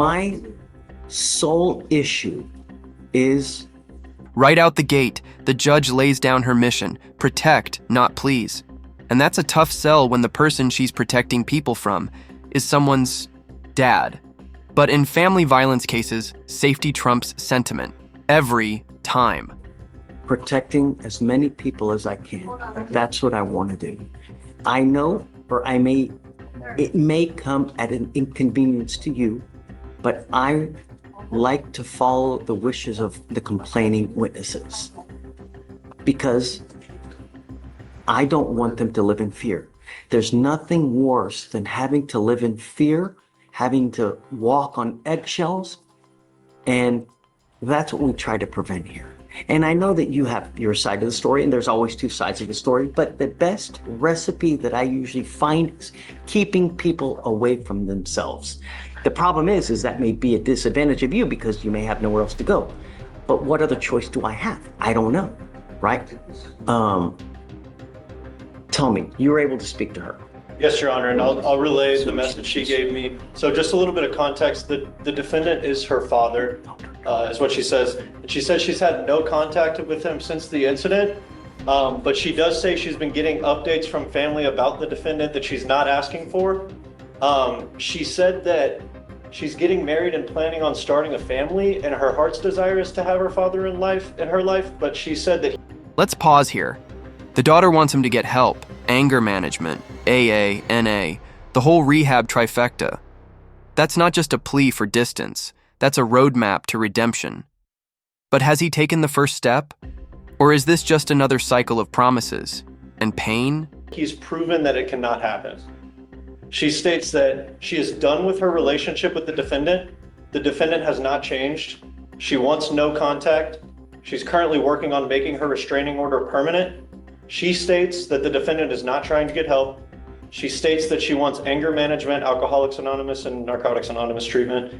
My sole issue is Right out the gate, the judge lays down her mission: protect, not please. And that's a tough sell when the person she's protecting people from is someone's dad. But in family violence cases, safety trumps sentiment. Every time. protecting as many people as I can. That's what I want to do. I know, it may come at an inconvenience to you, but I like to follow the wishes of the complaining witnesses because I don't want them to live in fear. There's nothing worse than having to live in fear, having to walk on eggshells, and that's what we try to prevent here. And I know that you have your side of the story, and there's always two sides of the story, but the best recipe that I usually find is keeping people away from themselves. The problem is that may be a disadvantage of you because you may have nowhere else to go. But what other choice do I have? I don't know, right? Tell me, you were able to speak to her. Yes, Your Honor, and I'll relay the message she gave me. So just a little bit of context, the defendant is her father, is what she says. And she says she's had no contact with him since the incident, but she does say she's been getting updates from family about the defendant that she's not asking for. She said that she's getting married and planning on starting a family, and her heart's desire is to have her father in her life, but she said that Let's pause here. The daughter wants him to get help, anger management, AA, NA, the whole rehab trifecta. That's not just a plea for distance, that's a roadmap to redemption. But has he taken the first step? Or is this just another cycle of promises and pain? he's proven that it cannot happen. She states that she is done with her relationship with the defendant. The defendant has not changed. She wants no contact. She's currently working on making her restraining order permanent. She states that the defendant is not trying to get help. She states that she wants anger management, Alcoholics Anonymous, and Narcotics Anonymous treatment.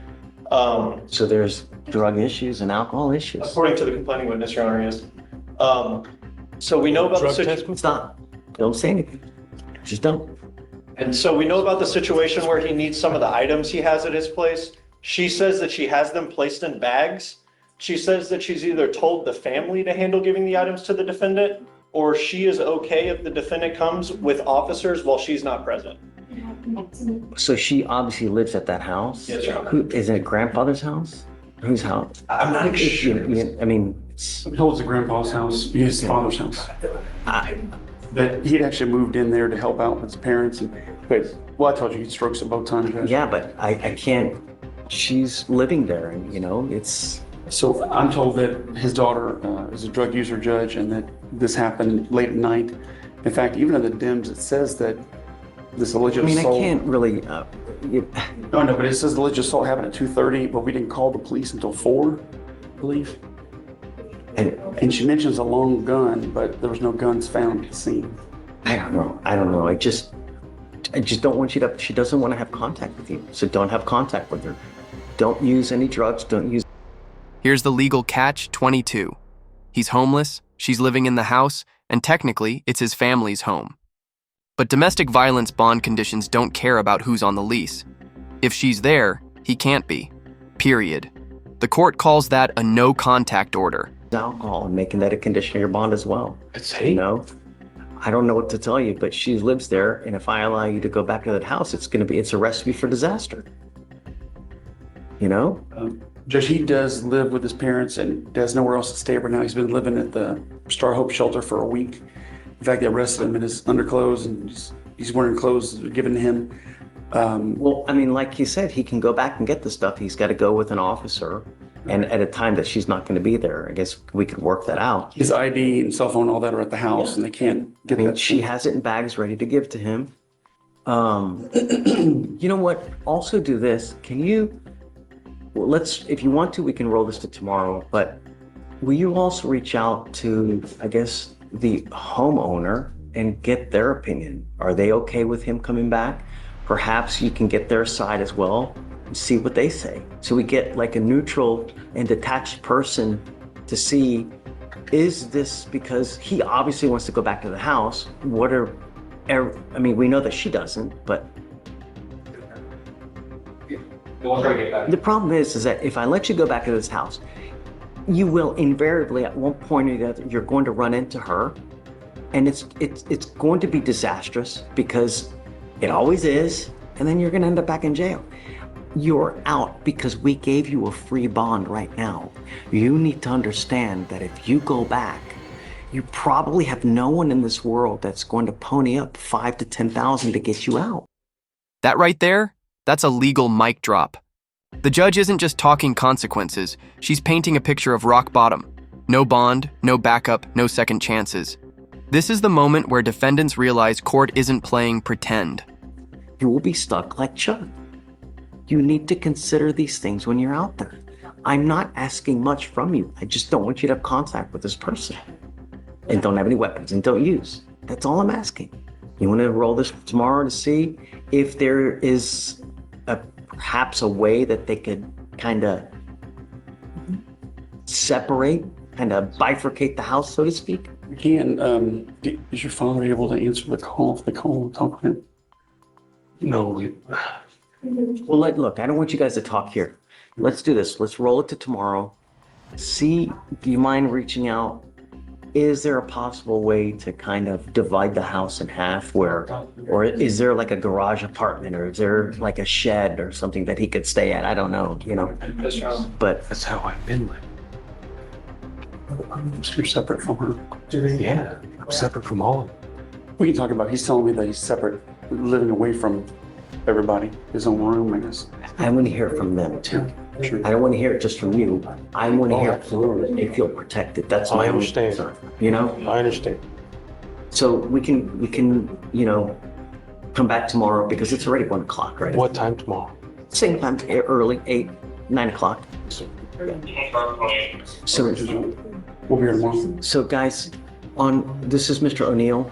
So there's drug issues and alcohol issues. According to the complaining witness, Your Honor, yes. So we know about the situation. Stop. Don't say anything. Just don't. And so we know about the situation where he needs some of the items he has at his place. She says that she has them placed in bags. She says that she's either told the family to handle giving the items to the defendant, or she is okay if the defendant comes with officers while she's not present. So she obviously lives at that house? Yes, Your Honor. Who, is it grandfather's house? Whose house? I'm not sure. I mean, it's, I'm told it's grandpa's house, his father's house. But he had actually moved in there to help out with his parents. Well, I told you he had strokes at both times. Right? yeah, but I can't, she's living there and, it's, So I'm told that his daughter is a drug user judge and that this happened late at night. In fact, even in the DIMS, it says that this alleged assault. I can't really, No, but it says the alleged assault happened at 2:30, but we didn't call the police until 4, I believe. And she mentions a long gun, but there was no guns found at the scene. I don't know. I just don't want you to, she doesn't want to have contact with you. So don't have contact with her. Don't use any drugs. Don't use. Here's the legal catch-22. He's homeless, she's living in the house, and technically, it's his family's home. But domestic violence bond conditions don't care about who's on the lease. If she's there, he can't be. Period. The court calls that a no-contact order. Alcohol and making that a condition of your bond as well. I don't know what to tell you, but she lives there, and if I allow you to go back to that house, it's a recipe for disaster. Judge, he does live with his parents and does nowhere else to stay right now. He's been living at the Star Hope shelter for a week. In fact, they arrested him in his underclothes and he's wearing clothes given to him. Well, like you said, he can go back and get the stuff. He's got to go with an officer, and at a time that she's not going to be there. I guess we could work that out. His ID and cell phone, all that are at the house, and they can't get that. She has it in bags ready to give to him. You know what? Also do this. If you want to, we can roll this to tomorrow, but will you also reach out to, I guess, the homeowner and get their opinion? Are they okay with him coming back? Perhaps you can get their side as well and see what they say. So we get like a neutral and detached person to see, is this because he obviously wants to go back to the house? We know that she doesn't, but The problem is that if I let you go back to this house, you will invariably at one point or the other, you're going to run into her, and it's going to be disastrous because it always is, and then you're going to end up back in jail. You're out because we gave you a free bond right now. You need to understand that if you go back, you probably have no one in this world that's going to pony up 5,000 to 10,000 to get you out. That right there, that's a legal mic drop. The judge isn't just talking consequences, she's painting a picture of rock bottom. No bond, no backup, no second chances. This is the moment where defendants realize court isn't playing pretend. You will be stuck like Chuck. You need to consider these things when you're out there. I'm not asking much from you. I just don't want you to have contact with this person. And don't have any weapons and don't use. That's all I'm asking. You want to roll this tomorrow to see if there is perhaps a way that they could kind of separate, kind of bifurcate the house, so to speak? Again, is your father able to answer the call if they call and talk to him? No, Well, look, I don't want you guys to talk here. Let's do this. Let's roll it to tomorrow. See, do you mind reaching out? Is there a possible way to kind of divide the house in half or is there like a garage apartment or is there like a shed or something that he could stay at? I don't know, but that's how I've been living. So you're separate from her? Yeah, I'm separate from all of them. We can talk about, he's telling me that he's separate, living away from everybody, his own room, I guess. I want to hear from them too. Sure. I don't want to hear it just from you. I want to Oh, hear absolutely. that they feel protected. That's I my own understand. concern, I understand. So we can, come back tomorrow because it's already 1 o'clock, right? What time tomorrow? Same time, early, 8, 9 o'clock. So, We'll be here tomorrow. so guys, this is Mr. O'Neill.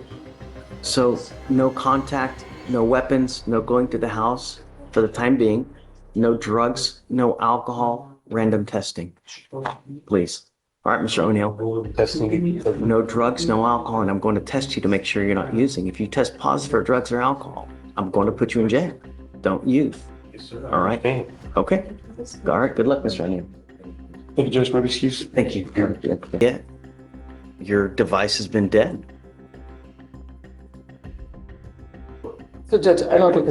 So no contact, no weapons, no going to the house for the time being, no drugs, no alcohol, random testing, please. All right, Mr. O'Neill, Testing. no drugs, no alcohol, and I'm going to test you to make sure you're not using. If you test positive for drugs or alcohol, I'm going to put you in jail. Don't use. All right? Okay. Okay. All right. Good luck, Mr. O'Neill. Thank you, Judge. My excuse. Thank you. Yeah. Your device has been dead. So Judge, I don't think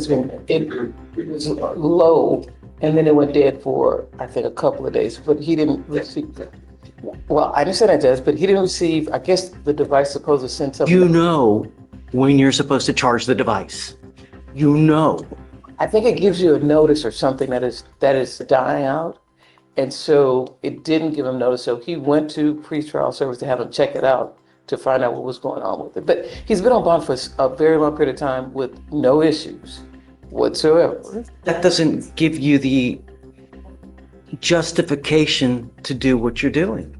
it was low and then it went dead for, I think, a couple of days, but he didn't receive, well, I understand that, Judge, but he didn't receive, I guess the device supposed to send something. You know when you're supposed to charge the device. You know. I think it gives you a notice or something that is dying out. And so it didn't give him notice. So he went to pretrial service to have him check it out to find out what was going on with it. But he's been on bond for a very long period of time with no issues whatsoever. That doesn't give you the justification to do what you're doing.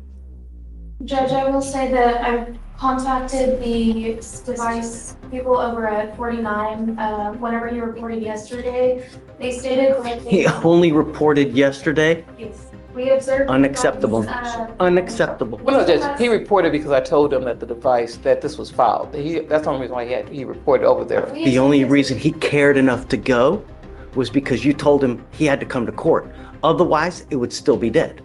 Judge, I will say that I've contacted the device people over at 49, whenever he reported yesterday. They stated like He only reported yesterday. we observed. Unacceptable. Unacceptable. Well, no, Judge, he reported because I told him that the device, that this was filed. That's the only reason why he reported over there. The only reason he cared enough to go was because you told him he had to come to court. Otherwise, it would still be dead.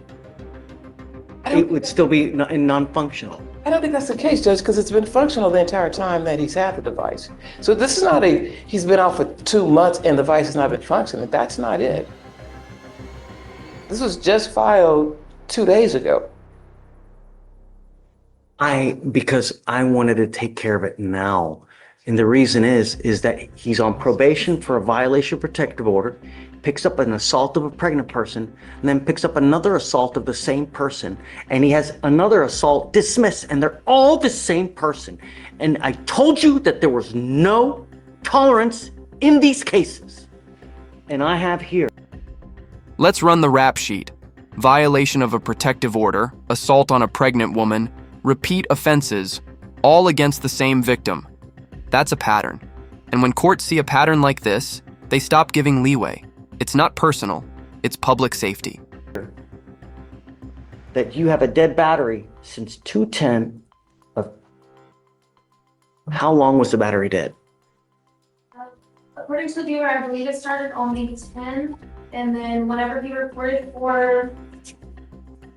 It would still be non-functional. I don't think that's the case, Judge, because it's been functional the entire time that he's had the device. So this is not he's been out for 2 months and the device has not been functioning. That's not it. This was just filed 2 days ago. Because I wanted to take care of it now. And the reason is that he's on probation for a violation of protective order, picks up an assault of a pregnant person, and then picks up another assault of the same person. And he has another assault dismissed, and they're all the same person. And I told you that there was no tolerance in these cases. And I have here. Let's run the rap sheet. Violation of a protective order, assault on a pregnant woman, repeat offenses, all against the same victim. That's a pattern. And when courts see a pattern like this, they stop giving leeway. It's not personal, it's public safety. That you have a dead battery since 2/10 of how long was the battery dead? According to the viewer, I believe it started on May 10. And then whenever he reported for.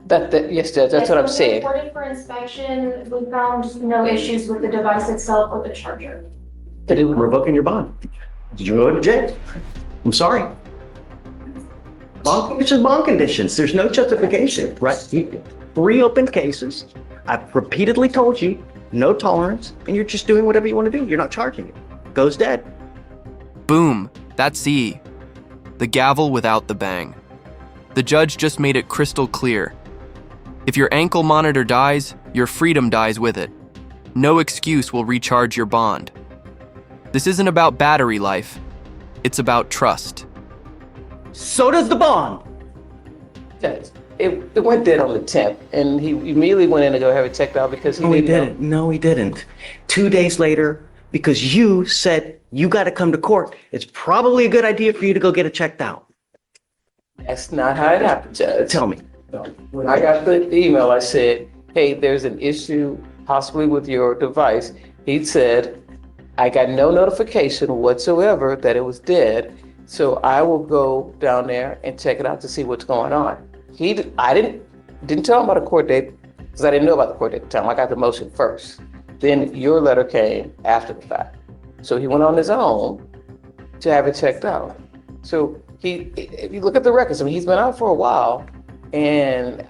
Yes, Judge, that's what I'm saying. Reported for inspection, we found no issues with the device itself or the charger. That it was- Revoking your bond. Did you go to jail? I'm sorry. Bond conditions, bond conditions. There's no justification, right? 3 open cases. I've repeatedly told you, no tolerance, and you're just doing whatever you want to do. You're not charging it. Goes dead. Boom, that's E. The gavel without the bang. The judge just made it crystal clear. If your ankle monitor dies, your freedom dies with it. No excuse will recharge your bond. This isn't about battery life. It's about trust. So does the bond. Judge, it went dead on the 10th, and he immediately went in to go have it checked out because he No, he didn't know. didn't. No, he didn't. 2 days later, because you said you got to come to court, it's probably a good idea for you to go get it checked out. That's not how it happened, Judge. Tell me. When I got the email, I said, hey, there's an issue possibly with your device. He said, I got no notification whatsoever that it was dead, so I will go down there and check it out to see what's going on. I didn't tell him about a court date because I didn't know about the court date at the time. I got the motion first. Then your letter came after the fact. So he went on his own to have it checked out. So if you look at the records, I mean, he's been out for a while, and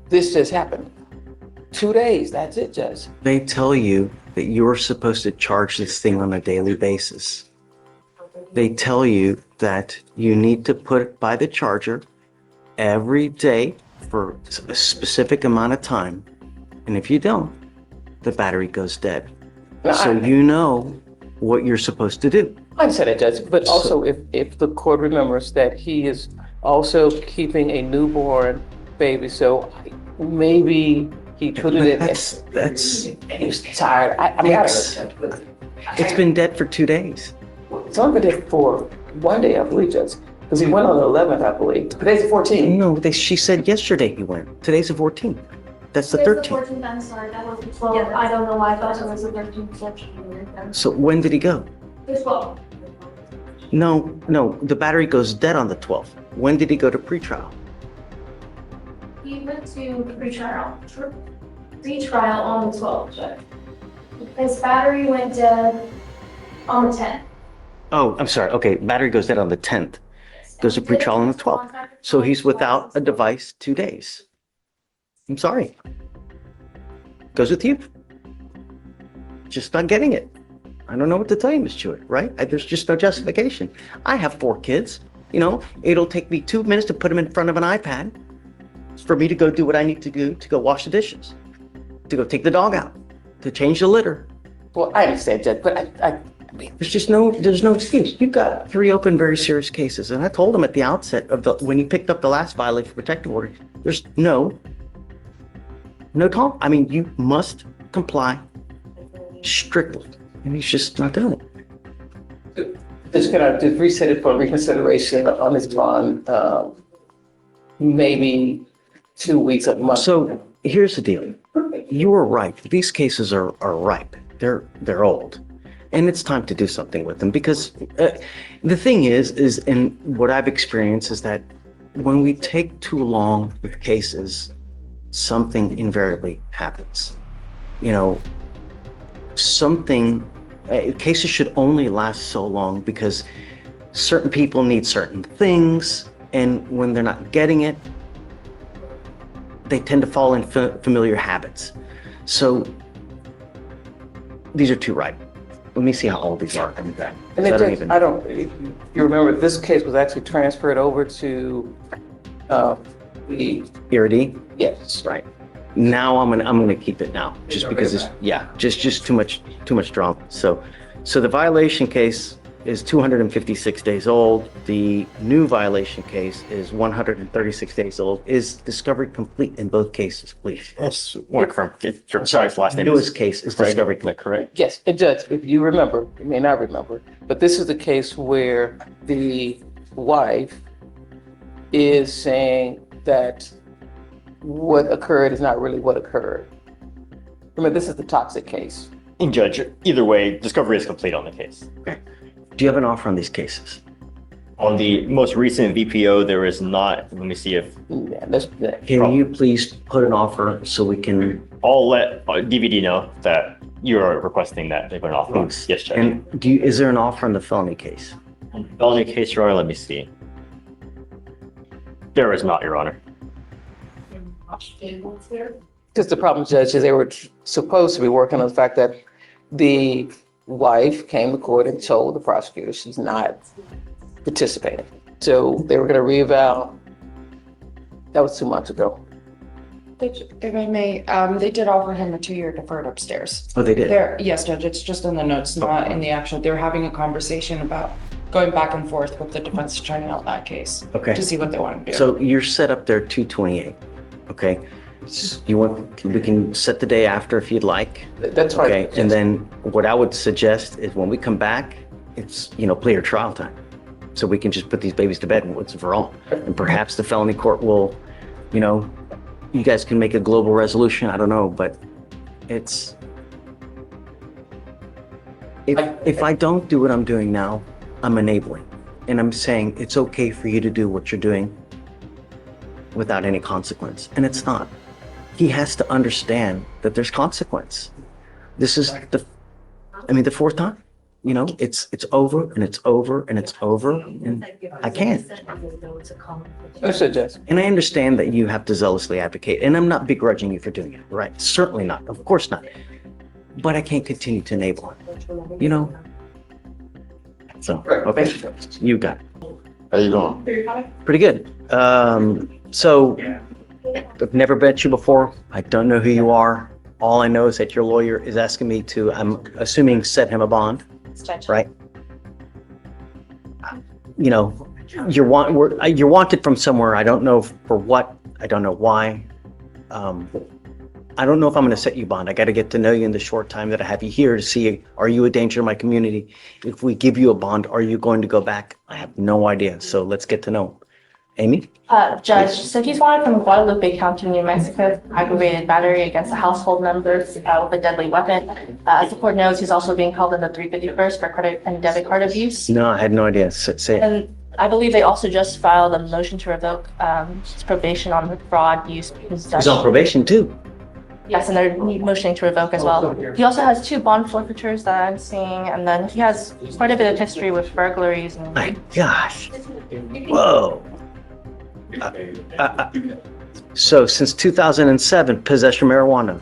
this just happened. 2 days, that's it, Judge. They tell you that you're supposed to charge this thing on a daily basis. They tell you that you need to put it by the charger every day for a specific amount of time. And if you don't, the battery goes dead. So you know what you're supposed to do. I understand that, Judge, but also if the court remembers that he is also keeping a newborn baby, so maybe he put it in. That's And he was tired. I mean, it's been dead for 2 days. it's only been there for 1 day, I believe, Judge, because he went on the 11th, I believe. Today's the 14th. No, she said yesterday he went. Today's the 14th. That's the There's 13th. 14th, I'm sorry, that was the 12th. I don't know why I thought it was the 13th. So when did he go? The 12th. No, the battery goes dead on the 12th. When did he go to pretrial? He went to pretrial on the 12th, Judge. His battery went dead on the 10th. Oh, I'm sorry. Okay, battery goes dead on the 10th. Goes to pretrial on the 12th. So he's without a device 2 days. I'm sorry. Goes with you. Just not getting it. I don't know what to tell you, Ms. Jewett, right? There's just no justification. I have 4 kids. You know, it'll take me 2 minutes to put them in front of an iPad for me to go do what I need to do, to go wash the dishes, to go take the dog out, to change the litter. Well, I understand, Judge, but I mean, There's no excuse. You've got 3 open, very serious cases. And I told him at the outset when you picked up the last violation of protective order, there's no talk. I mean, you must comply strictly. And he's just not doing it. just gonna just reset it for reconsideration on this bond, maybe 2 weeks, a month. So here's the deal. You were right. These cases are ripe. They're old. And it's time to do something with them because the thing is, and what I've experienced is that when we take too long with cases, something invariably happens. You know, cases should only last so long because certain people need certain things. And when they're not getting it, they tend to fall in familiar habits. So these are too ripe. Let me see how old these are. And then, if you remember, this case was actually transferred over to the Iridi? yes. Right. Now I'm gonna keep it now, just because it's just too much drama. So the violation case is 256 days old. The new violation case is 136 days old. Is discovery complete in both cases, please? Yes, one from, sorry, last name Newest case is discovery complete. correct? Yes, and Judge, if you remember, you may not remember, but this is the case where the wife is saying that what occurred is not really what occurred. Remember, this is the toxic case. And Judge, either way, discovery is complete on the case. Do you have an offer on these cases? On the most recent VPO, there is not, let me see if, Yeah, that's. Can you please put an offer so we can, I'll let DVD know that you're requesting that they put an offer on. please? Yes, Judge. And is there an offer on the felony case? Felony case, Your Honor, let me see. There is not, Your Honor. Because the problem, Judge, is they were supposed to be working on the fact that the wife came to court and told the prosecutor she's not participating. So they were going to reeval. That was 2 months ago. If I may, they did offer him a 2-year deferred upstairs. Oh, they did? There, yes, Judge, it's just in the notes, not in the actual, they were having a conversation about going back and forth with the defense attorney on that case. Okay. To see what they want to do. So you're set up there 2/28, okay? You want, we can set the day after if you'd like. That's right. Okay, and then what I would suggest is when we come back, it's, plea or trial time. So we can just put these babies to bed once and for all. And perhaps the felony court will, you guys can make a global resolution, I don't know, but it's, if I don't do what I'm doing now, I'm enabling. And I'm saying it's okay for you to do what you're doing without any consequence. And it's not. He has to understand that there's consequence. This is the fourth time. It's over and it's over and it's over, and I can't. Understood, Judge. And I understand that you have to zealously advocate, and I'm not begrudging you for doing it, right? Certainly not, of course not. But I can't continue to enable it, So, okay, you got it. How you doing? Pretty good. So I've never met you before. I don't know who you are. All I know is that your lawyer is asking me to, I'm assuming, set him a bond, right? You're wanted from somewhere. I don't know for what. I don't know why. I don't know if I'm going to set you bond. I got to get to know you in the short time that I have you here to see, are you a danger to my community? If we give you a bond, are you going to go back? I have no idea. So let's get to know him. Amy? Judge, so he's wanted from Guadalupe County, New Mexico, aggravated battery against a household member with a deadly weapon. As the court knows, he's also being held in the 351st for credit and debit card abuse. No, I had no idea. Say it. And I believe they also just filed a motion to revoke his probation on the fraud use. He's on probation too. Yes, and they're motioning to revoke as well. He also has 2 bond forfeitures that I'm seeing, and then he has quite a bit of history with burglaries. And My gosh. Whoa. So since 2007, possession of marijuana,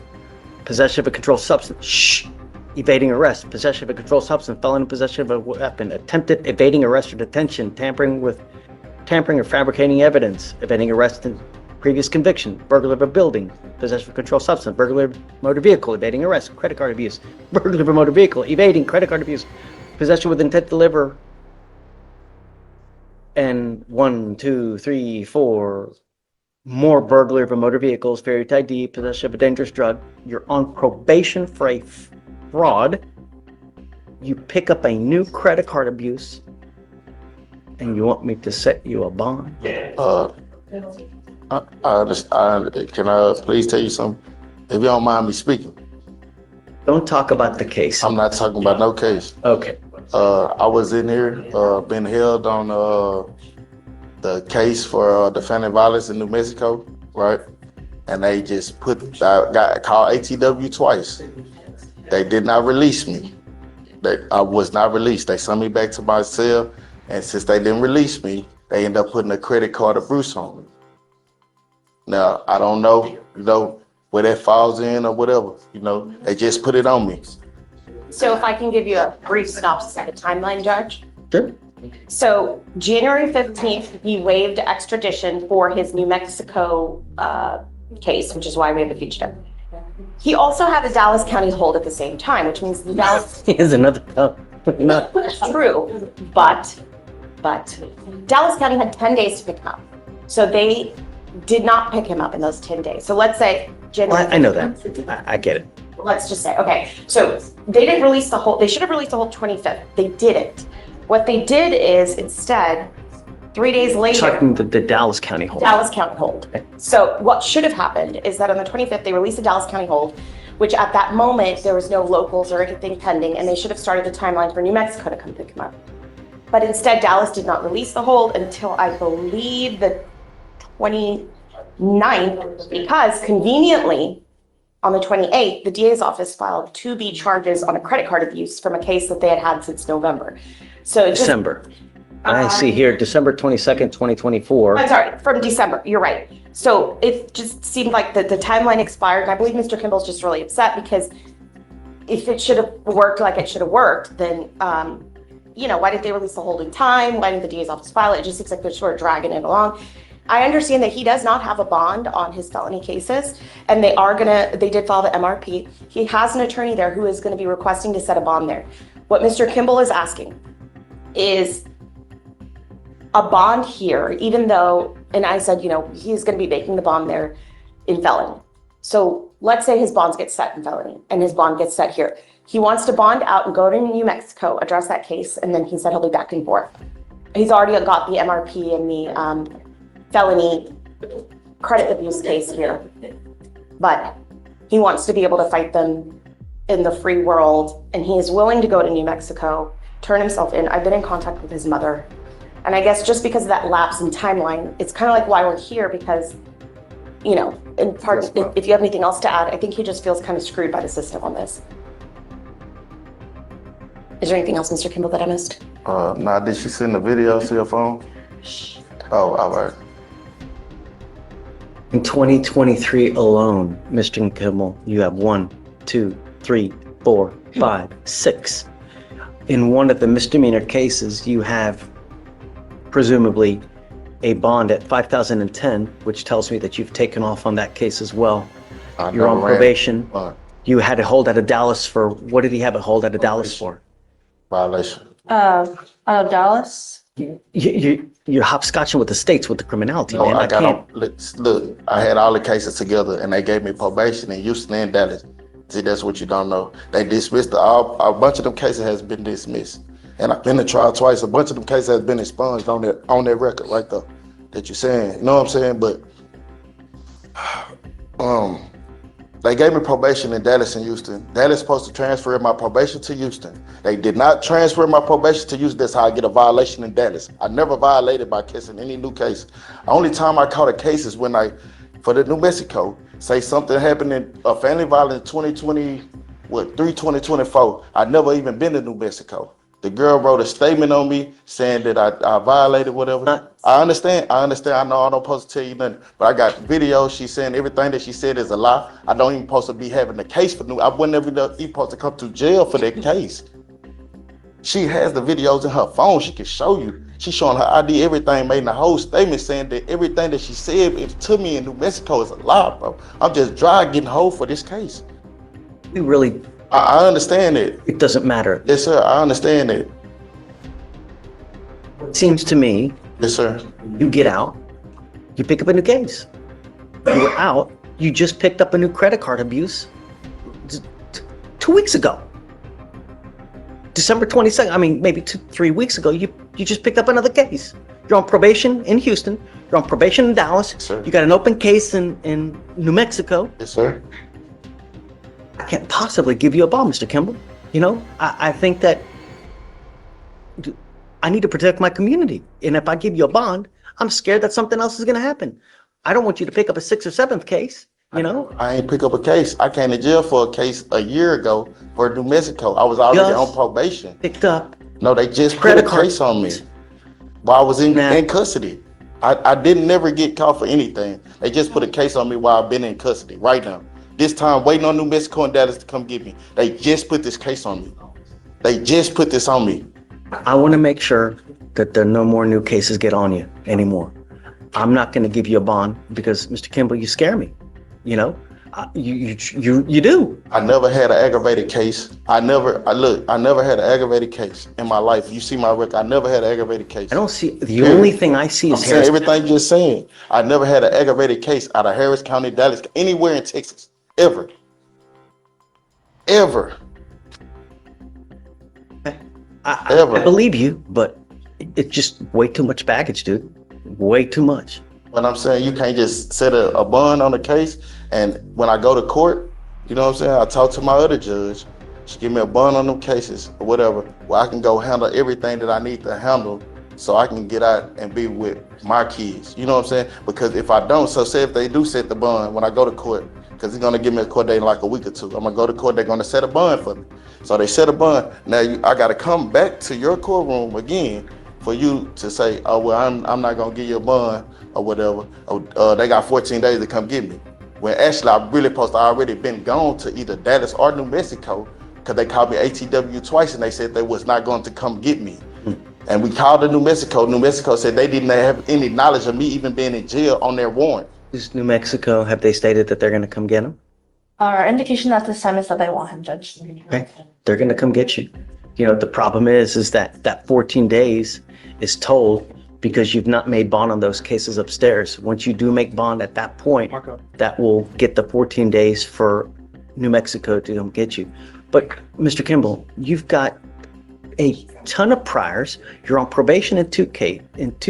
possession of a controlled substance, evading arrest, possession of a controlled substance, felon in possession of a weapon, attempted evading arrest or detention, tampering or fabricating evidence, evading arrest and previous conviction, burglary of a building, possession of a controlled substance, burglary of a motor vehicle, evading arrest, credit card abuse, burglary of a motor vehicle, evading credit card abuse, possession with intent to deliver, and 1, 2, 3, 4 more burglary of a motor vehicle, failure to ID, possession of a dangerous drug. You're on probation for a fraud. You pick up a new credit card abuse, and you want me to set you a bond? Can I please tell you something? If you don't mind me speaking. Don't talk about the case. I'm not talking about no case. Okay. I was in here, been held on the case for defendant violence in New Mexico, right? And they just I got called ATW twice. They did not release me. I was not released. They sent me back to my cell, and since they didn't release me, they ended up putting a credit card abuse on me. Now, I don't know, where that falls in or whatever, they just put it on me. So if I can give you a brief synopsis of the timeline, Judge. Sure. So January 15th, he waived extradition for his New Mexico case, which is why we have a fugitive. He also had the Dallas County hold at the same time, which means the Dallas... Here's another... True, but Dallas County had 10 days to pick him up. So they did not pick him up in those 10 days. So let's say January... I know that. I get it. Let's just say, okay, so they didn't release the whole, they should have released the whole 25th. They didn't. What they did is instead, 3 days later. Talking the Dallas County hold. Dallas County hold. So what should have happened is that on the 25th, they released the Dallas County hold, which at that moment, there was no locals or anything pending, and they should have started the timeline for New Mexico to come pick him up. But instead, Dallas did not release the hold until I believe the 29th, because conveniently, on the 28th, the DA's office filed 2B charges on a credit card abuse from a case that they had had since November. So it just, December. I see here, December 22nd, 2024. I'm sorry, from December, you're right. So it just seemed like the timeline expired, and I believe Mr. Kimball's just really upset because if it should have worked like it should have worked, then, why didn't they release the hold in time? Why didn't the DA's office file it? It just seems like they're sort of dragging it along. I understand that he does not have a bond on his felony cases, and they did file the MRP. He has an attorney there who is gonna be requesting to set a bond there. What Mr. Kimball is asking is a bond here, even though, and I said, he's gonna be making the bond there in felony. So let's say his bonds get set in felony and his bond gets set here. He wants to bond out and go to New Mexico, address that case, and then he said he'll be back and forth. He's already got the MRP and the felony credit abuse case here, but he wants to be able to fight them in the free world, and he is willing to go to New Mexico, turn himself in. I've been in contact with his mother, and I guess just because of that lapse in timeline, it's kind of like why we're here, because in part, if you have anything else to add, I think he just feels kind of screwed by the system on this. Is there anything else, Mr. Kimball, that I missed? Nah, did she send the video to your phone? Oh, all right. In 2023 alone, Mr. Kimball, you have 1, 2, 3, 4, 5, 6. In one of the misdemeanor cases, you have presumably a bond at $5,010, which tells me that you've taken off on that case as well. You're on probation. You had a hold out of Dallas for, what did he have a hold out of Dallas for? Violation. Out of Dallas? You're hopscotching with the states with the criminality, No, man. I got them. Look, I had all the cases together, and they gave me probation in Houston and Dallas. See, that's what you don't know. They dismissed a bunch of them cases has been dismissed, and I've been to trial twice. A bunch of them cases has been expunged on that record right there that you're saying. You know what I'm saying? But they gave me probation in Dallas and Houston. Dallas supposed to transfer my probation to Houston. They did not transfer my probation to Houston. That's how I get a violation in Dallas. I never violated by kissing any new case. The only time I caught a case is when for the New Mexico, say something happened in a family violence 2024. I never even been to New Mexico. The girl wrote a statement on me saying that I violated whatever. I understand. I know I don't supposed to tell you nothing, but I got videos. She's saying everything that she said is a lie. I don't even supposed to be having the case for I wouldn't even be supposed to come to jail for that case. She has the videos in her phone. She can show you. She's showing her ID, everything, made in a whole statement saying that everything that she said to me in New Mexico is a lie, bro. I'm just dry getting hold for this case. We really, I understand it. it doesn't matter. Yes, sir. I understand it. It seems to me, Yes, sir. you get out, you pick up a new case. You were out, you just picked up a new credit card abuse 2 weeks ago. December 22nd, maybe 3 weeks ago, you just picked up another case. You're on probation in Houston, you're on probation in Dallas, Yes, sir. you got an open case in New Mexico. Yes, sir. I can't possibly give you a bond, Mr. Kimball. I think that I need to protect my community. And if I give you a bond, I'm scared that something else is going to happen. I don't want you to pick up a 6th or 7th case, I ain't pick up a case. I came to jail for a case a year ago for New Mexico. I was already on probation. Picked up. No, they just put Credit a card. case on me while I was in custody. I didn't never get caught for anything. They just put a case on me while I've been in custody right now. This time, waiting on New Mexico and Dallas to come get me. They just put this case on me. They just put this on me. I want to make sure that there are no more new cases get on you anymore. I'm not going to give you a bond because, Mr. Kimball, you scare me. You do. I never had an aggravated case. I never had an aggravated case in my life. You see my record. I never had an aggravated case. I don't see, the only thing I see is Harris. Everything you're saying. I never had an aggravated case out of Harris County, Dallas, anywhere in Texas. Ever. I believe you, but it's just way too much baggage, dude. Way too much. But I'm saying you can't just set a bond on the case, and when I go to court, you know what I'm saying, I talk to my other judge. Just give me a bond on them cases or whatever, where I can go handle everything that I need to handle so I can get out and be with my kids. You know what I'm saying? Because if I don't, so say if they do set the bond when I go to court, because he's gonna give me a court date in like a week or two. I'm gonna go to court, they're gonna set a bond for me. So they set a bond. Now I gotta come back to your courtroom again for you to say, oh, well, I'm not gonna give you a bond or whatever. They got 14 days to come get me. When actually I really supposed to already been gone to either Dallas or New Mexico, because they called me ATW twice and they said they was not going to come get me. And we called to New Mexico. New Mexico said they didn't have any knowledge of me even being in jail on their warrant. Is New Mexico, have they stated that they're going to come get him? Our indication at this time is that they want him, Judge. Okay, they're going to come get you. You know, the problem is that 14 days is told because you've not made bond on those cases upstairs. Once you do make bond at that point, that will get the 14 days for New Mexico to come get you. But Mr. Kimball, you've got a ton of priors. You're on probation in two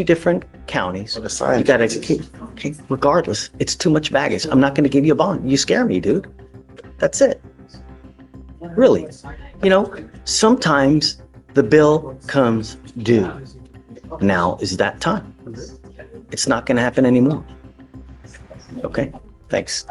different counties. You got to, okay, regardless, it's too much baggage. I'm not going to give you a bond. You scare me, dude. That's it. Really. You know, sometimes the bill comes due. Now is that time. It's not going to happen anymore. Okay, thanks.